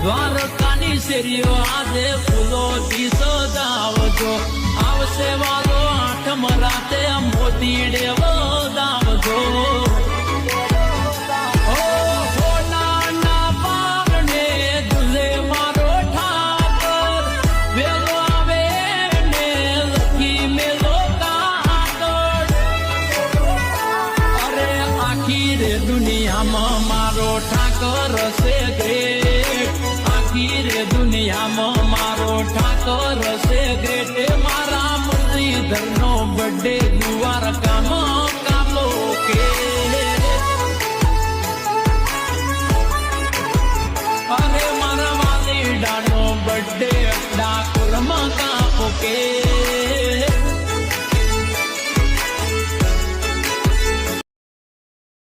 દ્વારકાની શેરીઓ આજે ફૂલોથી સજાવજો આવશે વાલો આઠમ રાતે મોતી ડેવો દાવજો દુનિયામાં મારો ઠાકર છે ગ્રેટ આખી રે દુનિયામાં મારો ઠાકર છે ગ્રેટ મારા મુરલીધરનો બર્થડે